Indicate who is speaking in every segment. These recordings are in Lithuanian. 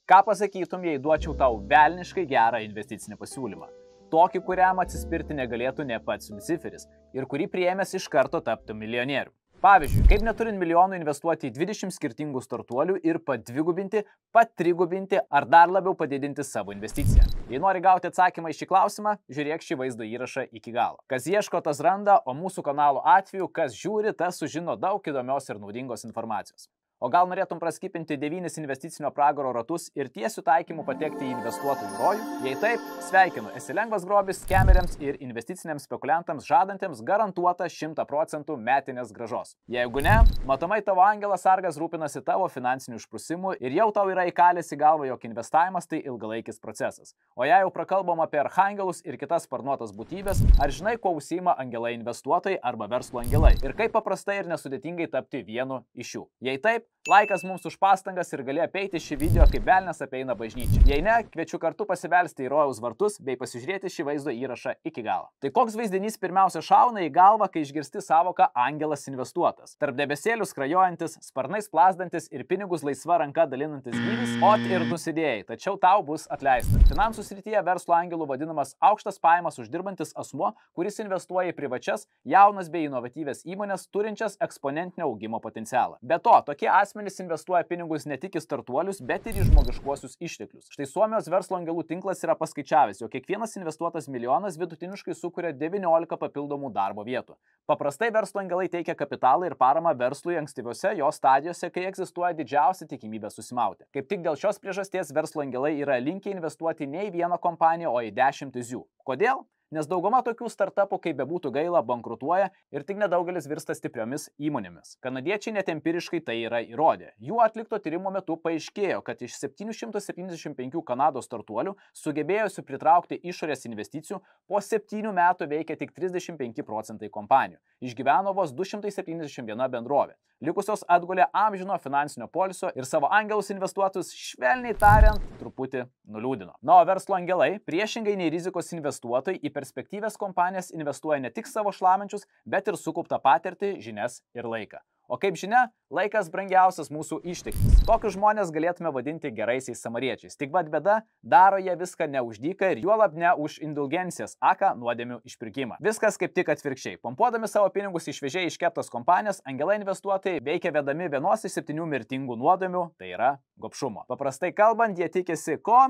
Speaker 1: Ką pasakytum, jei duočiau tau velniškai gerą investicinį pasiūlymą? Tokį, kuriam atsispirti negalėtų ne pats Luciferis ir kurį priėmęs iš karto taptų milijonierių. Pavyzdžiui, kaip neturint milijonų investuoti į 20 skirtingų startuolių ir padvigubinti, patrigubinti ar dar labiau padidinti savo investiciją. Jei nori gauti atsakymą į šį klausimą, žiūrėk šį vaizdo įrašą iki galo. Kas ieško, tas randa, o mūsų kanalo atveju, kas žiūri, tas sužino daug įdomios ir naudingos informacijos. O gal norėtum praskipinti 9 investicinio pragaro ratus ir tiesių taikymų patekti į investuotojų rojų? Jei taip, sveikinu, esi lengvas grobis skemeriams ir investiciniams spekuliantams žadantiems garantuotą 100% metinės grąžos. Jeigu ne, matomai tavo angelas sargas rūpinasi tavo finansiniu išprusimu ir jau tau yra įkalęs į galvą, jog investavimas tai ilgalaikis procesas. O jei jau prakalbam apie archangelus ir kitas sparnuotas būtybės, ar žinai, kuo užsiima angelai investuotojai arba verslo angelai ir kaip paprastai ir nesudėtingai tapti vienu iš jų? Jei taip, laikas mums už pastangas ir gali apeiti šį video kaip velnias apeina bažnyčią. Jei ne, kviečiu kartu pasibelsti į rojaus vartus bei pasižiūrėti šį vaizdo įrašą iki galo. Tai koks vaizdinys pirmiausia šauna į galvą, kai išgirsti savoką angelas investuotas? Tarp debesėlių skrajojantis, sparnais plazdantis ir pinigus laisva ranka dalinantis gyvis, ot ir nusidėjai, tačiau tau bus atleista. Finansų srityje verslo angelu vadinamas aukštas pajamas uždirbantis asmuo, kuris investuoja į privačias, jaunas bei inovatyvias įmonės turinčias eksponentinio augimo potencialą. Be to, tokie asmenys investuoja pinigus ne tik į startuolius, bet ir į žmogiškuosius išteklius. Štai Suomijos verslo angelų tinklas yra paskaičiavęs, jog kiekvienas investuotas milijonas vidutiniškai sukuria 19 papildomų darbo vietų. Paprastai verslo angelai teikia kapitalą ir paramą verslui ankstyviose jo stadijose, kai egzistuoja didžiausia tikimybė susimauti. Kaip tik dėl šios priežasties verslo angelai yra linkę investuoti ne į vieną kompaniją, o į 10 jų. Kodėl? Nes dauguma tokių startupų, kaip bebūtų gaila, bankrutuoja ir tik nedaugelis virsta stipriomis įmonėmis. Kanadiečiai net empiriškai tai yra įrodę. Jų atlikto tyrimo metu paaiškėjo, kad iš 775 Kanados startuolių sugebėjusių pritraukti išorės investicijų, po 7 metų veikia tik 35% kompanijų. Išgyveno vos 271 bendrovė. Likusios atgulė amžino finansinio poilsio ir savo angelus investuotus, švelniai tariant, truputį nuliūdino. Na, o verslo angelai, priešingai nei rizikos investuotojai, į perspektyvės kompanijas investuoja ne tik savo šlamančius, bet ir sukauptą patirtį, žinias ir laiką. O kaip žinia, laikas brangiausias mūsų išteklis. Tokius žmonės galėtume vadinti geraisiais samariečiais. Tik vad bėda, daro jie viską ne už dyką ir juolab ne už indulgencijas, aka nuodėmių išpirkimą. Viskas kaip tik atvirkščiai. Pompuodami savo pinigus į šviežiai iškeptas kompanijas, angelai investuotojai veikia vedami vienos iš 7 mirtingų nuodėmių, tai yra gobšumo. Paprastai kalbant, jie tikisi ko?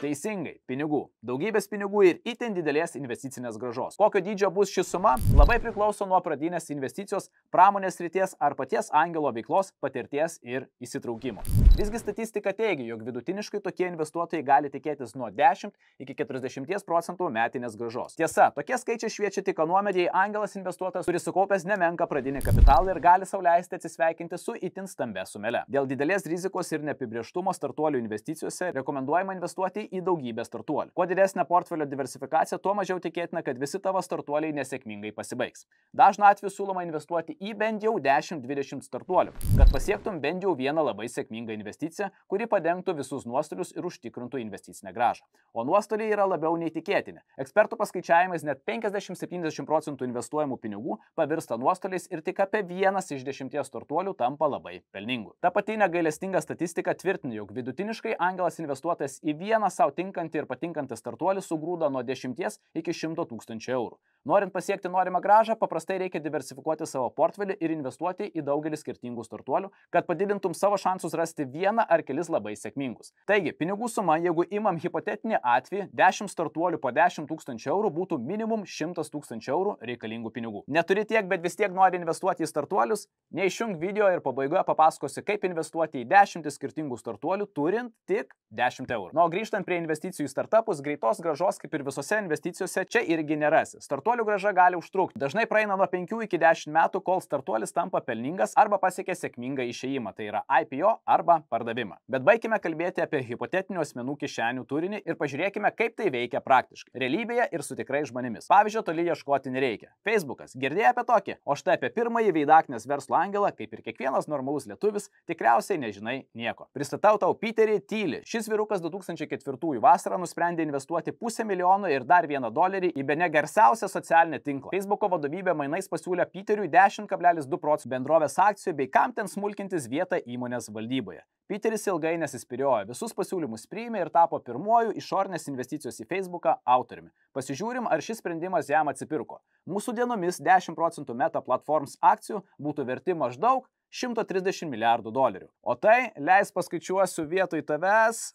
Speaker 1: Teisingai, pinigų. Daugybės pinigų ir itin didelės investicinės grąžos. Kokio dydžio bus ši suma, labai priklauso nuo pradinės investicijos, pramonės srities ar paties angelo veiklos, patirties ir įsitraukimo. Visgi statistika teigia, jog vidutiniškai tokie investuotojai gali tikėtis nuo 10 iki 40% metinės grąžos. Tiesa, tokie skaičiai šviečia tik anuomet, jei angelas investuotojas turi sukaupęs nemenką pradinį kapitalą ir gali sau leisti atsisveikinti su itin stambia sumele. Dėl didelės rizikos ir neapibrėžtumo startuolių investicijose rekomenduojama investuoti į daugybę startuolių. Kuo didesnė portfelio diversifikacija, tuo mažiau tikėtina, kad visi tavo startuoliai nesėkmingai pasibaigs. Dažnu atveju siūloma investuoti į bent jau 10-20 startuolių, kad pasiektum bent jau vieną labai sėkmingą investiciją, kuri padengtų visus nuostolius ir užtikrintų investicinę grąžą. O nuostoliai yra labiau nei tikėtini. Ekspertų paskaičiavimais net 50-70% investuojamų pinigų pavirsta nuostoliais ir tik apie 1 iš 10 startuolių tampa labai pelningu. Ta pati negailestinga statistika tvirtina, jog vidutiniškai angelas investuotas į vieną sau tinkantį ir patinkantį startuolį sugrūda nuo 10 iki 100 tūkstančių eurų. Norint pasiekti norimą grąžą, paprastai reikia diversifikuoti savo portfelį ir investuoti į daugelį skirtingų startuolių, kad padidintum savo šansus rasti vieną ar kelis labai sėkmingus. Taigi, pinigų suma, jeigu imam hipotetinį atvejį, 10 startuolių po 10 tūkstančių eurų būtų minimum 100 tūkstančių eurų reikalingų pinigų. Neturi tiek, bet vis tiek nori investuoti į startuolius? Neišjunk video ir pabaigoje papasakosiu, kaip investuoti į 10 skirtingų startuolių, turint tik 10 eurų. Na, o grįžtant prie investicijų į startupus, greitos grąžos, kaip ir visose investicijose, čia irgi nerasi. Startuolių grąža gali užtrukti. Dažnai praeina nuo 5 iki 10 metų, kol startuolis tampa pelningas arba pasiekia sėkmingą išėjimą, tai yra IPO arba pardavimą. Bet baikime kalbėti apie hipotetinių asmenų kišenių turinį ir pažiūrėkime, kaip tai veikia praktiškai. Realybėje ir su tikrais žmonėmis. Pavyzdžio toli ieškoti nereikia. Facebookas. Girdėjai apie tokį? O štai apie pirmąjį veidaknės verslo angelą, kaip ir kiekvienas normalus lietuvis, tikriausiai nežinai nieko. Pristatau tau Peterį Thielį. Šis vyrukas 2004 vasarą nusprendė investuoti $500 000 ir dar $1 į bene garsiausią socialinį tinklą. Facebooko vadovybė mainais pasiūlė Peteriui 10,2% bendrovės akcijų bei kam ten smulkintis vietą įmonės valdyboje. Peteris ilgai nesispyriojo, visus pasiūlymus priėmė ir tapo pirmuoju išorinės investicijos į Facebooką autoriumi. Pasižiūrim, ar šis sprendimas jam atsipirko. Mūsų dienomis 10% Meta Platforms akcijų būtų verti maždaug $130 milijardų. O tai, leis paskaičiuosiu vietoj tavęs,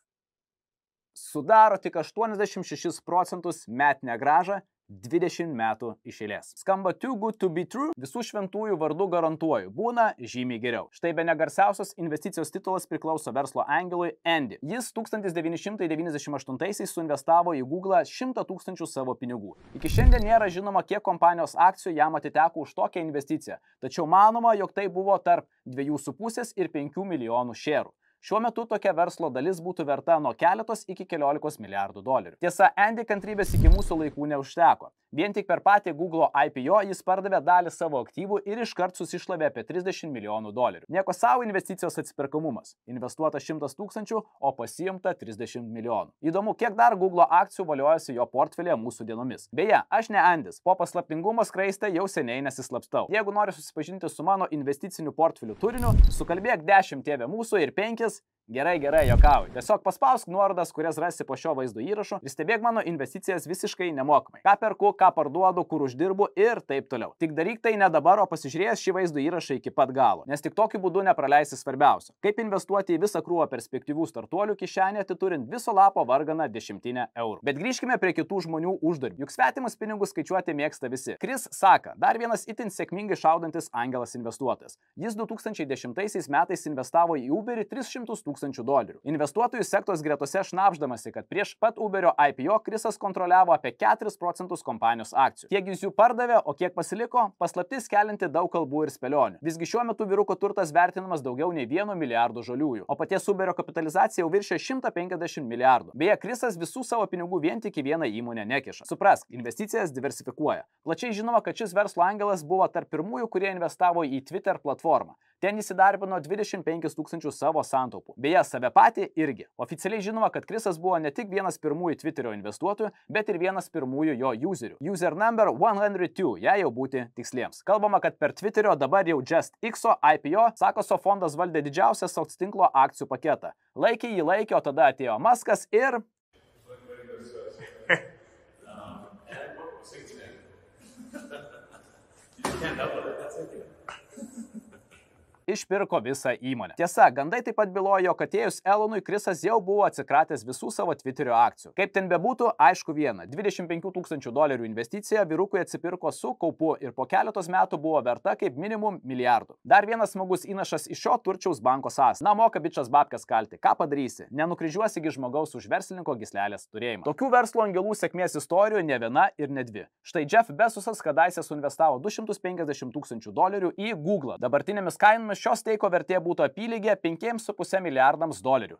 Speaker 1: sudaro tik 86% metinę grąžą 20 metų iš eilės. Skamba too good to be true, visų šventųjų vardų garantuoju, būna žymiai geriau. Štai bene garsiausios investicijos titulas priklauso verslo angelui Andy. Jis 1998-aisiais suinvestavo į Google 100 000 savo pinigų. Iki šiandien nėra žinoma, kiek kompanijos akcijų jam atiteko už tokią investiciją, tačiau manoma, jog tai buvo tarp 2,5 ir 5 milijonų šerų. Šiuo metu tokia verslo dalis būtų verta nuo keletos iki $14 milijardų. Tiesa, Andy kantrybės iki mūsų laikų neužteko. Vien tik per patį Google IPO jis pardavė dalį savo aktyvų ir iškart susišlavė apie $30 milijonų. Nieko savo investicijos atsiperkamumas. Investuota 100 000, o pasiimta 30 milijonų. Įdomu, kiek dar Google akcijų valiojasi jo portfelėje mūsų dienomis. Beje, aš ne Andis, po paslaptingumo skraistę jau seniai nesislapstau. Jeigu nori susipažinti su mano investiciniu portfeliu turiniu, sukalbėk 10 tėvė mūsų ir 5. Gerai, jokauju. Tiesiog paspausk nuorodas, kurias rasi po šio vaizdo įrašu ir stebėk mano investicijas visiškai nemokamai. Ką perku, ką parduodu, kur uždirbu ir taip toliau. Tik daryk tai ne dabar, o pasižiūrėjęs šį vaizdo įrašą iki pat galo, nes tik tokiu būdu nepraleisi svarbiausio. Kaip investuoti į visą krūvą perspektyvių startuolių kišenę, atiturint viso lapo varganą 10 eurų. Bet grįžkime prie kitų žmonių uždarbių. Juk svetimus pinigus skaičiuoti mėgsta visi. Chris Saka, dar vienas itin sėkmingai šaudantis angelas investuotojas. Jis 2010 metais investavo į Uberį $300 000. Investuotojų sektos gretose šnabždamasi, kad prieš pat Uberio IPO Chrisas kontroliavo apie 4% kompanijos akcijų. Kiek jis jų pardavė, o kiek pasiliko, paslaptis kelinti daug kalbų ir spėlionių. Visgi šiuo metu vyruko turtas vertinamas daugiau nei 1 milijardo žaliųjų, o paties Uberio kapitalizacija jau viršė 150 milijardų. Beje, Chrisas visų savo pinigų vien tik į vieną įmonę nekiša. Suprask, investicijas diversifikuoja. Plačiai žinoma, kad šis verslo angelas buvo tarp pirmųjų, kurie investavo į Twitter platformą. Ten įsidarbino 25 000 savo santaupų. Beje, save patį irgi. Oficialiai žinoma, kad Chrisas buvo ne tik vienas pirmųjų Twitterio investuotojų, bet ir vienas pirmųjų jo userių. User number 102, jei jau būti tiksliems. Kalbama, kad per Twitterio dabar jau Just X'o IPO Sakoso fondas valdė didžiausią socitinklo akcijų paketą. Laikė, o tada atėjo Muskas ir... išpirko visą įmonę. Tiesa, gandai taip pat bylojo, kad atėjus Elonui, Chrisas jau buvo atsikratęs visų savo Twitterio akcijų. Kaip ten bebūtų, aišku viena, $25 000 investicija vyrukui atsipirko su kaupu ir po keletos metų buvo verta kaip minimum milijardų. Dar vienas smagus įnašas iš šio turčiaus banko sąs. Na, moka bičas babkas kalti. Ką padarysi? Nenukryžiuosigi žmogaus už verslininko gyslelės turėjimą. Tokių verslo angelų sėkmės istorijų ne viena ir ne dvi. Štai Jeff Bezosas kadaise suinvestavo $250 000 į Google. Dabartinėmis kainomis šios steiko vertė būtų apylygė $5,5 milijardams.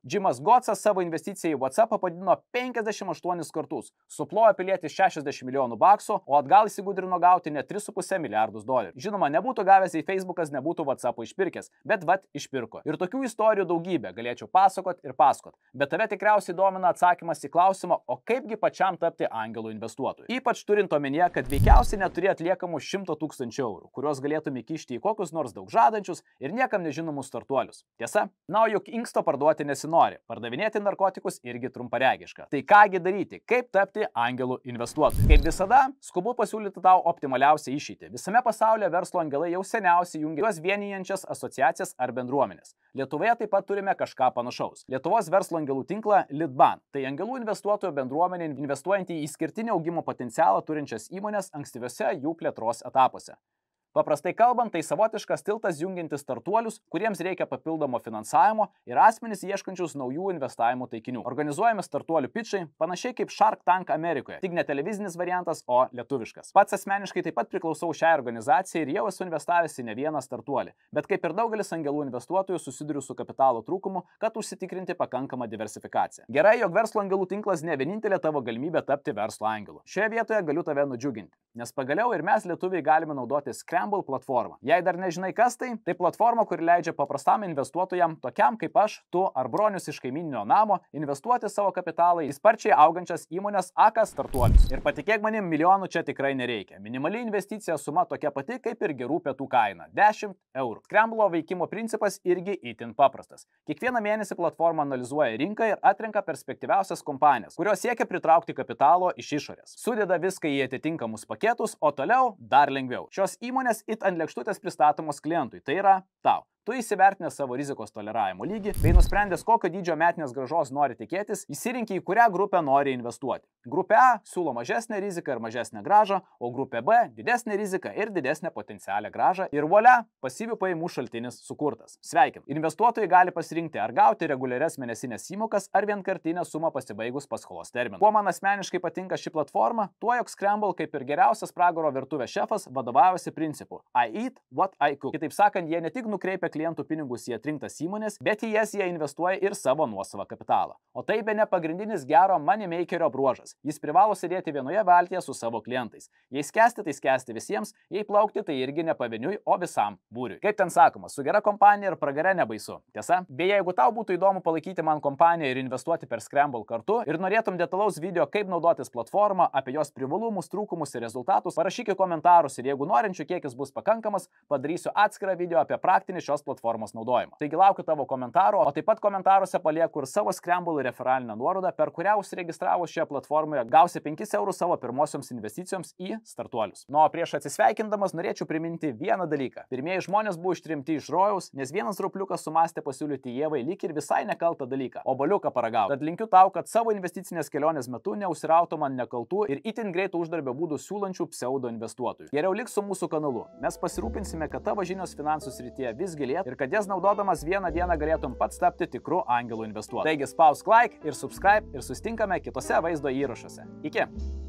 Speaker 1: Jimas Gotsas savo investiciją į WhatsApp padidino 58 kartus, suplojo pilietį $60 milijonų, o atgal įsigudrino gauti net $3,5 milijardus. Žinoma, nebūtų gavęs, jei Facebookas nebūtų WhatsApp'o išpirkęs, bet išpirko. Ir tokių istorijų daugybė, galėčiau pasakot ir pasakot. Bet tave tikriausiai domina atsakymas į klausimą, o kaipgi pačiam tapti angelų investuotoju. Ypač turint omenyje, kad veikiausiai neturi atliekamų 100 000 eurų, kuriuos galėtum įkišti į kokius nors daug žadančius ir niekam nežinomus startuolius. Tiesa? Na, o juk inksto parduoti nesinori. Pardavinėti narkotikus irgi trumparegiška. Tai kągi daryti? Kaip tapti angelų investuotoju? Kaip visada, skubu pasiūlyti tau optimaliausią išeitį. Visame pasaulyje verslo angelai jau seniausiai jungia juos vienijančias asociacijas ar bendruomenės. Lietuvoje taip pat turime kažką panašaus. Lietuvos verslo angelų tinklą Litban. Tai angelų investuotojų bendruomenė investuojanti į išskirtinį augimo potencialą turinčias įmonės ankstyviuose jų plėtros etapuose. Paprastai kalbant, tai savotiškas tiltas jungiantis startuolius, kuriems reikia papildomo finansavimo ir asmenys ieškančius naujų investavimo taikinių. Organizuojami startuolių pitchai, panašiai kaip Shark Tank Amerikoje, tik ne televizinis variantas, o lietuviškas. Pats asmeniškai taip pat priklausau šiai organizacijai ir jau esu investavęs į ne vieną startuolį, bet kaip ir daugelis angelų investuotojų susiduriu su kapitalo trūkumu, kad užsitikrinti pakankamą diversifikaciją. Gerai, jog verslo angelų tinklas ne vienintelė tavo galimybė tapti verslo angelu. Šioje vietoje galiu tave nudžiuginti, nes pagaliau ir mes lietuviai galime naudoti Scrum Scramble platformą. Jei dar nežinai kas tai platforma, kuri leidžia paprastam investuotojam, tokiam kaip aš, tu ar bronius iš kaimyninio namo, investuoti savo kapitalą į sparčiai augančias įmonės aka startuolius. Ir patikėk manim, milijonų čia tikrai nereikia. Minimali investicija suma tokia pati kaip ir gerų pietų kaina – 10 eurų. Scramble veikimo principas irgi itin paprastas. Kiekvieną mėnesį platforma analizuoja rinką ir atrenka perspektyviausias kompanijas, kurios siekia pritraukti kapitalo iš išorės. Sudeda viską į atitinkamus paketus, o toliau dar lengviau. Šios įmonės ant lėkštutės pristatomos klientui, tai yra tau. Tu įsivertinęs savo rizikos toleravimo lygį, bei nusprendęs, kokio dydžio metinės grąžos nori tikėtis, įsirinki, į kurią grupę nori investuoti. Grupė A siūlo mažesnę riziką ir mažesnę grąžą, o grupė B didesnę riziką ir didesnę potencialią grąžą. Ir volia, pasyvių pajamų šaltinis sukurtas. Sveikinu. Investuotojai gali pasirinkti ar gauti reguliarias mėnesinės įmokas ar vienkartinę sumą pasibaigus paskolos terminų. Kuo man asmeniškai patinka ši platforma, tuo jog Scramble kaip ir geriausias pragaro virtuvės šefas vadovaujasi principu I eat what I cook. Kitaip sakant, jie ne tik nukreipia klientų pinigus į atrinktas įmonės, bet į jas jie investuoja ir savo nuosavą kapitalą. O tai bene pagrindinis gero moneymakerio bruožas. Jis privalo sėdėti vienoje valtyje su savo klientais. Jei skęsti, tai skęsti visiems, jei plaukti, tai irgi ne pavieniui, o visam būriui. Kaip ten sakoma, su gera kompanija ir pragare nebaisu. Tiesa? Beje, jeigu tau būtų įdomu palaikyti man kompaniją ir investuoti per Scramble kartu ir norėtum detalaus video, kaip naudotis platformą, apie jos privalumus, trūkumus ir rezultatus, parašyk į komentarus ir jeigu norinčių kiekis bus pakankamas, padarysiu atskirą video apie praktinį šios platformos naudojimą. Taigi laukiu tavo komentarų, o taip pat komentaruose palieku ir savo Scramble referalinę nuorodą, per kurią užsiregistravus šioje platformoje gausi 5 eurų savo pirmosioms investicijoms į startuolius. Nu, o prieš atsisveikindamas norėčiau priminti vieną dalyką. Pirmieji žmonės buvo ištrimti iš rojaus, nes vienas rupliukas sumastė pasiūlyti Ievai lyg ir visai nekaltą dalyką - obuoliuką paragauti. Tad linkiu tau, kad savo investicinės kelionės metu neužsirautum ant nekaltų ir itin greito uždarbio būdų siūlančių pseudo investuotojų. Geriau lik su mūsų kanalu. Mes pasirūpinsime, kad tavo žinios finansų srityje vis gilėtų ir kad jas naudodamas vieną dieną galėtum pats tapti tikru angelų investuotoju. Taigi spausk like ir subscribe ir susitinkame kitose vaizdo įrašuose. Iki!